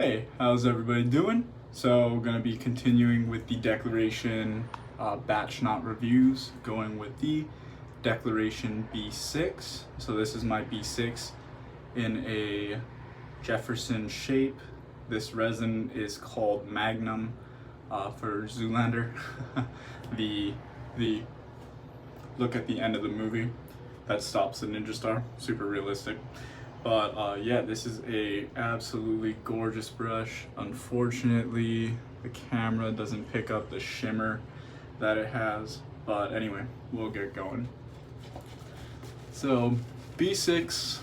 Hey, how's everybody doing? So we're gonna be continuing with the Declaration batch knot reviews, going with the Declaration B6. So this is my B6 in a Jefferson shape. This resin is called Magnum for Zoolander. the look at the end of the movie that stops the ninja star, super realistic. But yeah, this is a absolutely gorgeous brush. Unfortunately, the camera doesn't pick up the shimmer that it has. But anyway, we'll get going. So B6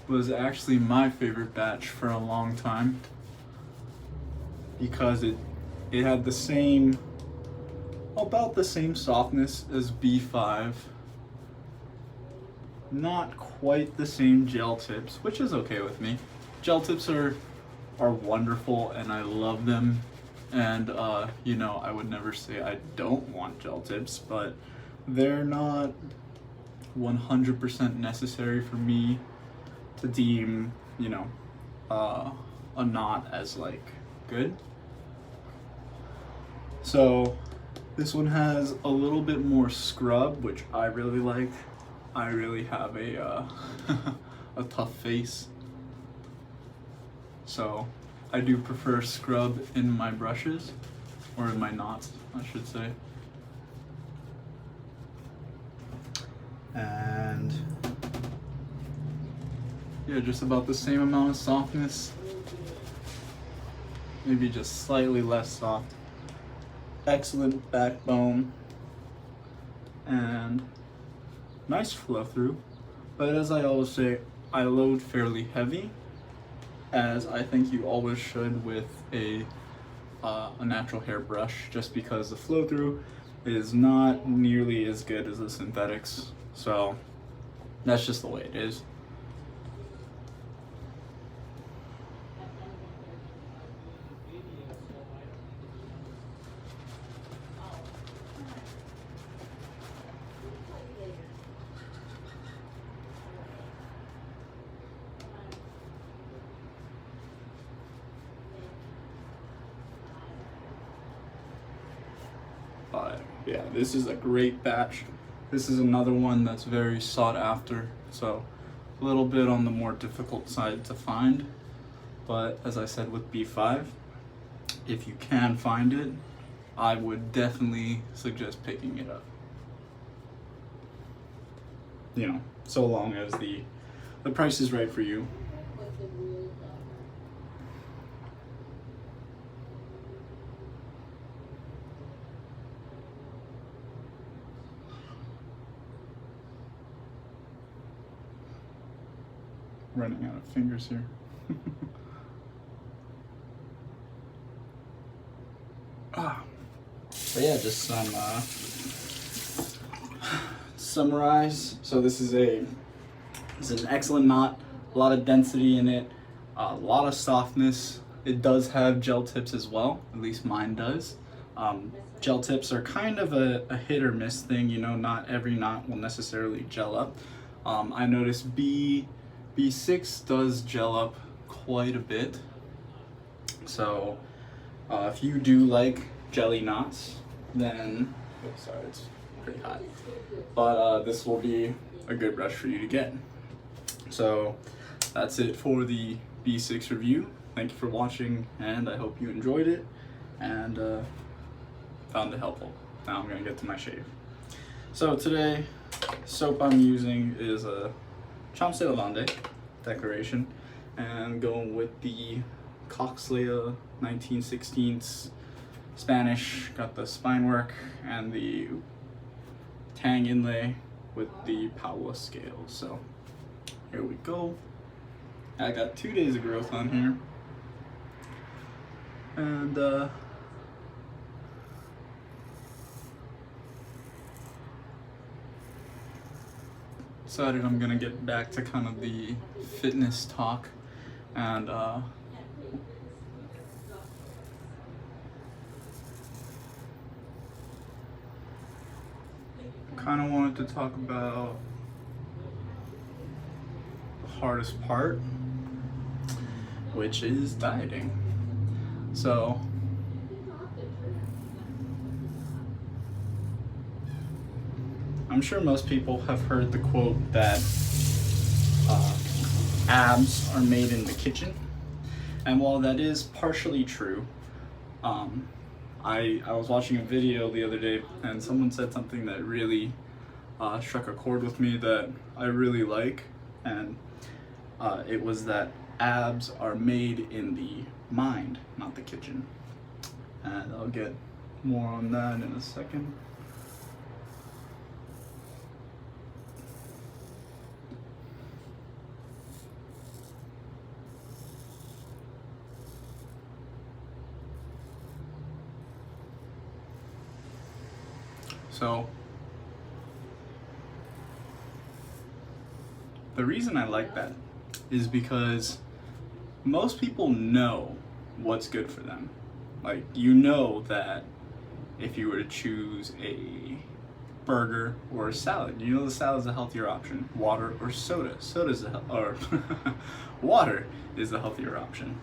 was actually my favorite batch for a long time because it had the same, about the same softness as B5. Not quite the same gel tips, which is okay with me. Gel tips are wonderful and I love them. And you know, I would never say I don't want gel tips, but they're not 100% necessary for me to deem, you know, a knot as like good. So this one has a little bit more scrub, which I really like. I really have a a tough face, so I do prefer scrub in my brushes, or in my knots, I should say. And yeah, just about the same amount of softness, maybe just slightly less soft. Excellent backbone and nice flow through, but as I always say, I load fairly heavy, as I think you always should with a natural hair brush, just because the flow through is not nearly as good as the synthetics. So that's just the way it is. Yeah, this is a great batch. This is another one that's very sought after, so a little bit on the more difficult side to find. But as I said with B5, if you can find it, I would definitely suggest picking it up. You know, so long as the price is right for you. Running out of fingers here. But yeah, just some summarize. So this is an excellent knot, a lot of density in it, a lot of softness. It does have gel tips as well, at least mine does. Gel tips are kind of a hit or miss thing, you know, not every knot will necessarily gel up. I noticed B6 does gel up quite a bit. So if you do like jelly knots, then, oops, sorry, it's pretty hot. But this will be a good brush for you to get. So that's it for the B6 review. Thank you for watching, and I hope you enjoyed it and found it helpful. Now I'm gonna get to my shave. So today, soap I'm using is a Champs de Lavande Declaration, and going with the Coxlea 1916 Spanish. Got the spine work and the tang inlay with the Paula scale. So here we go. I got 2 days of growth on here, and decided I'm gonna get back to kind of the fitness talk, and kind of wanted to talk about the hardest part, which is dieting. So I'm sure most people have heard the quote that abs are made in the kitchen. And while that is partially true, I was watching a video the other day and someone said something that really struck a chord with me that I really like, and it was that abs are made in the mind, not the kitchen. And I'll get more on that in a second. So the reason I like that is because most people know what's good for them. Like, you know that if you were to choose a burger or a salad, you know the salad's a healthier option. Water or soda. Soda's or water is the healthier option.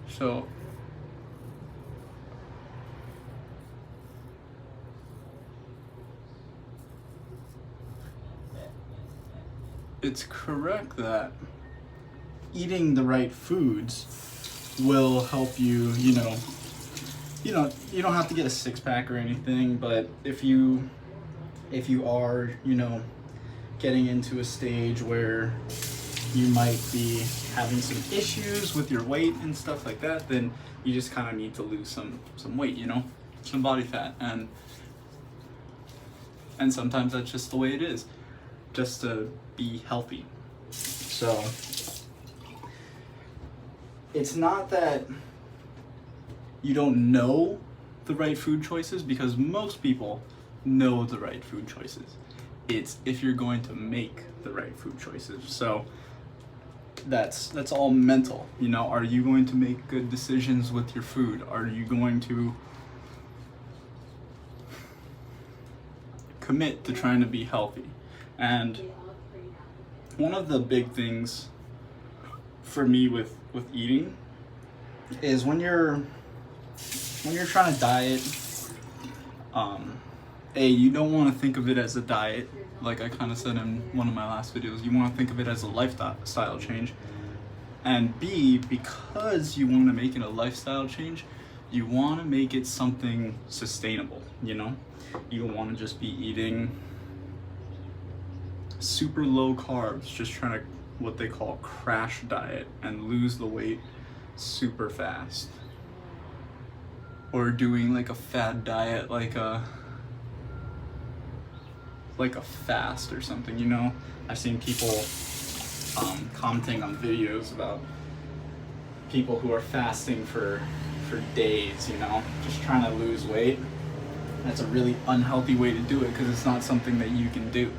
So it's correct that eating the right foods will help you, you don't have to get a six-pack or anything, but if you are, getting into a stage where you might be having some issues with your weight and stuff like that, then you just kind of need to lose some weight, some body fat, and sometimes that's just the way it is, just to be healthy. So it's not that you don't know the right food choices, because most people know the right food choices. It's if you're going to make the right food choices. So that's all mental. Are you going to make good decisions with your food? Are you going to commit to trying to be healthy? And one of the big things for me with eating is when you're trying to diet, you don't want to think of it as a diet. Like I kind of said in one of my last videos, you want to think of it as a lifestyle change. And B, because you want to make it a lifestyle change, you want to make it something sustainable, You don't want to just be eating super low carbs, just trying to, what they call crash diet, and lose the weight super fast. Or doing like a fad diet, like a fast or something, I've seen people commenting on videos about people who are fasting for days, just trying to lose weight. That's a really unhealthy way to do it, because it's not something that you can do.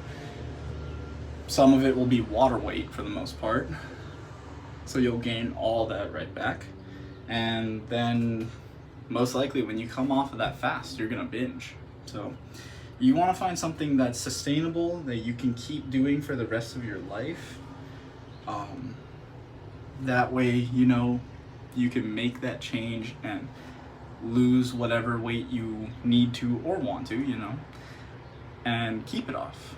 Some of it will be water weight for the most part, so you'll gain all that right back, and then most likely when you come off of that fast, you're gonna binge. So you want to find something that's sustainable, that you can keep doing for the rest of your life. That way, you can make that change and lose whatever weight you need to or want to, and keep it off.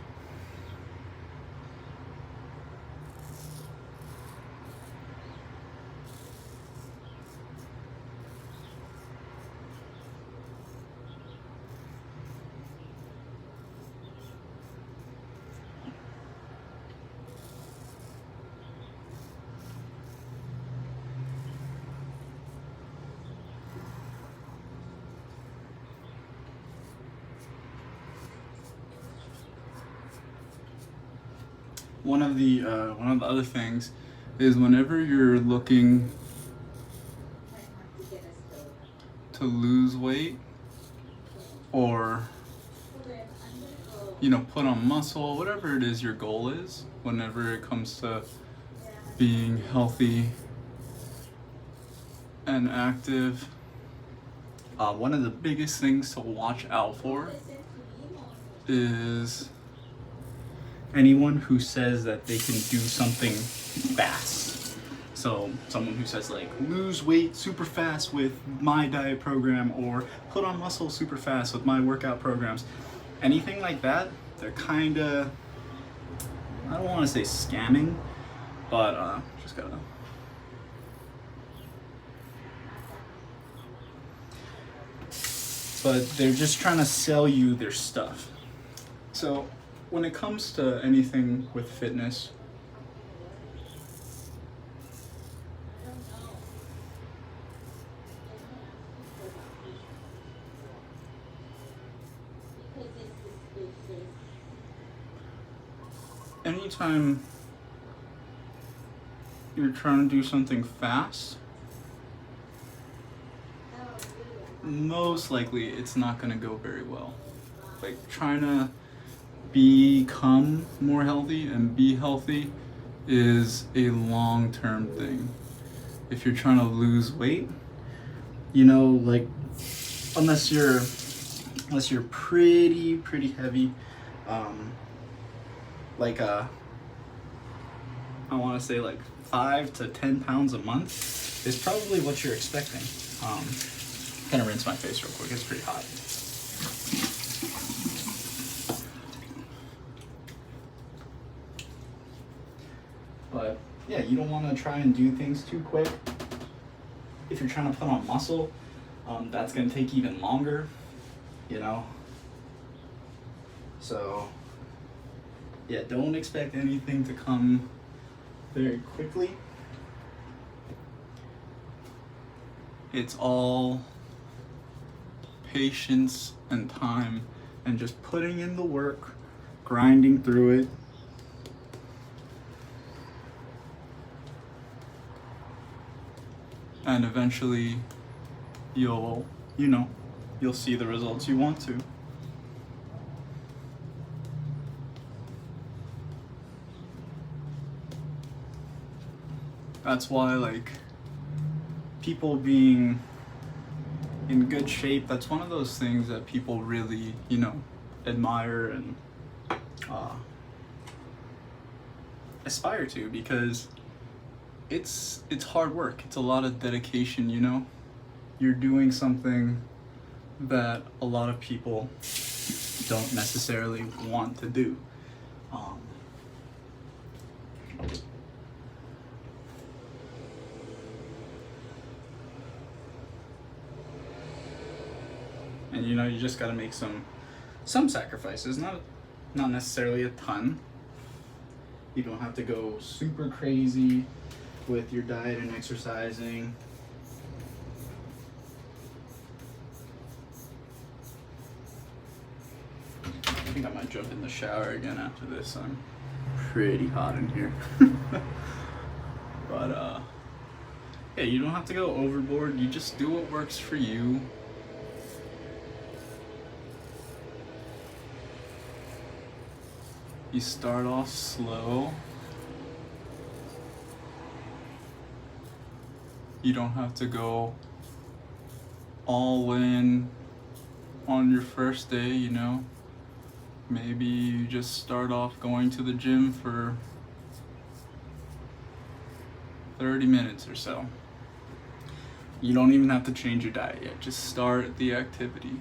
One of the other things is whenever you're looking to lose weight or put on muscle, whatever it is your goal is, whenever it comes to being healthy and active, One of the biggest things to watch out for is anyone who says that they can do something fast. So someone who says like lose weight super fast with my diet program or put on muscle super fast with my workout programs. Anything like that, they're kind of, I don't want to say scamming, but just gotta. But they're just trying to sell you their stuff. So when it comes to anything with fitness, anytime you're trying to do something fast, most likely it's not going to go very well. Like trying to become more healthy and be healthy is a long-term thing. If you're trying to lose weight, you know, like unless you're pretty heavy, like I want to say like 5 to 10 pounds a month is probably what you're expecting. Gonna rinse my face real quick, it's pretty hot. But yeah, you don't want to try and do things too quick. If you're trying to put on muscle, that's gonna take even longer, you know. So yeah, don't expect anything to come very quickly. It's all patience and time and just putting in the work, grinding through it. And eventually you'll see the results you want to. That's why, like, people being in good shape, that's one of those things that people really, admire and aspire to, because it's hard work. It's a lot of dedication, You're doing something that a lot of people don't necessarily want to do. And you just got to make some sacrifices, not necessarily a ton. You don't have to go super crazy with your diet and exercising. I think I might jump in the shower again after this. I'm pretty hot in here. But yeah, you don't have to go overboard. You just do what works for you. You start off slow. You don't have to go all in on your first day, Maybe you just start off going to the gym for 30 minutes or so. You don't even have to change your diet yet. Just start the activity.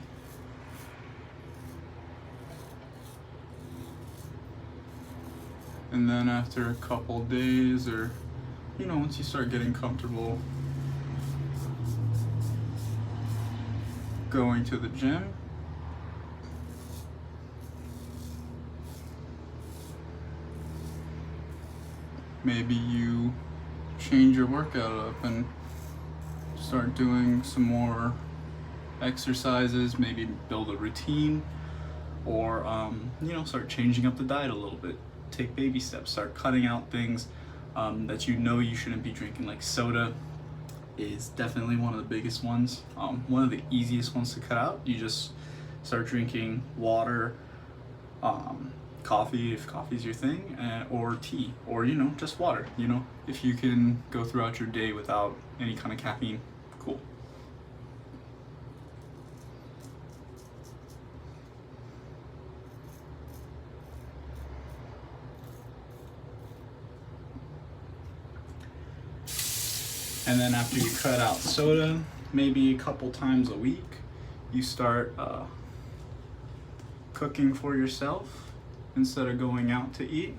And then after a couple days, or once you start getting comfortable going to the gym, maybe you change your workout up and start doing some more exercises, maybe build a routine, or start changing up the diet a little bit. Take baby steps, start cutting out things that you shouldn't be drinking. Like soda is definitely one of the biggest ones. One of the easiest ones to cut out. You just start drinking water, coffee if coffee's your thing, or tea, or just water. If you can go throughout your day without any kind of caffeine, cool. And then after you cut out soda, maybe a couple times a week, you start cooking for yourself instead of going out to eat.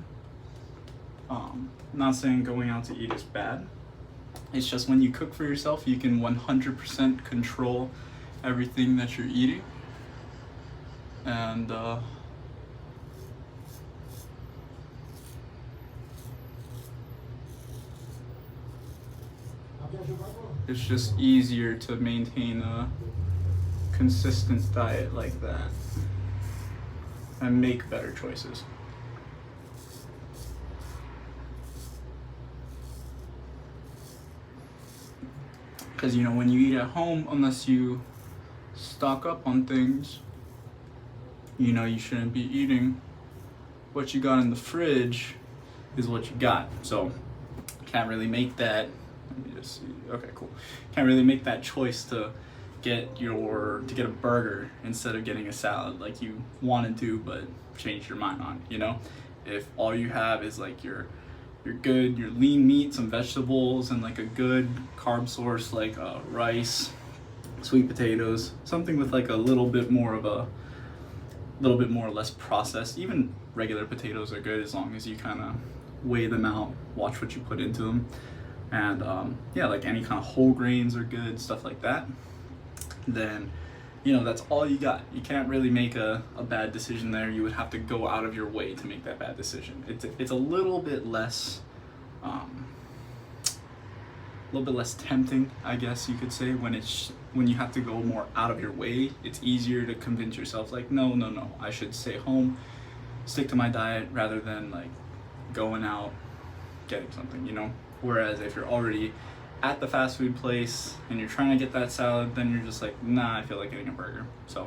Not saying going out to eat is bad. It's just when you cook for yourself, you can 100% control everything that you're eating. And it's just easier to maintain a consistent diet like that and make better choices. Because, you know, when you eat at home, unless you stock up on things, you know, you shouldn't be eating. What you got in the fridge is what you got. So, can't really make that. Let me just see. Okay, cool. Can't really make that choice to get a burger instead of getting a salad like you wanted to, but changed your mind on. You know, if all you have is like your lean meat, some vegetables, and like a good carb source like rice, sweet potatoes, something with like a little bit more less processed. Even regular potatoes are good as long as you kind of weigh them out, watch what you put into them. And yeah, like any kind of whole grains are good, stuff like that. Then, you know, that's all you got. You can't really make a bad decision there. You would have to go out of your way to make that bad decision. It's a little bit less tempting, I guess you could say, when you have to go more out of your way. It's easier to convince yourself like, no, I should stay home, stick to my diet rather than like going out getting something, you know. Whereas if you're already at the fast food place and you're trying to get that salad, then you're just like, nah, I feel like getting a burger. So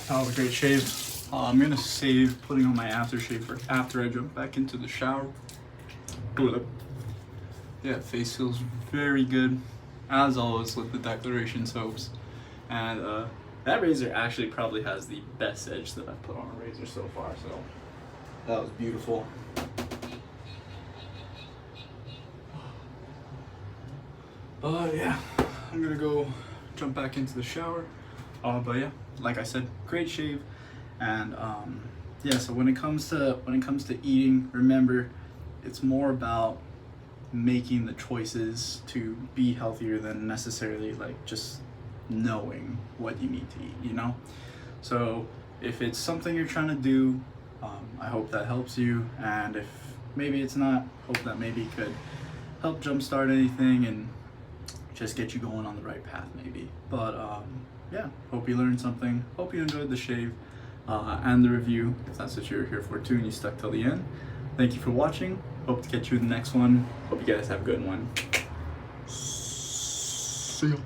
that was a great shave. I'm gonna save putting on my aftershave for after I jump back into the shower. Yeah, face feels very good, as always with the Declaration soaps. And that razor actually probably has the best edge that I've put on a razor so far, so that was beautiful. Yeah, I'm gonna go jump back into the shower. But yeah, like I said, great shave. And yeah, so when it comes to eating, remember, it's more about making the choices to be healthier than necessarily like just knowing what you need to eat, you know. So if it's something you're trying to do, I hope that helps you. And if maybe it's not, hope that maybe could help jumpstart anything and just get you going on the right path maybe. But yeah, hope you learned something. Hope you enjoyed the shave and the review, if that's what you're here for too and you stuck till the end. Thank you for watching. Hope to catch you in the next one. Hope you guys have a good one. See ya.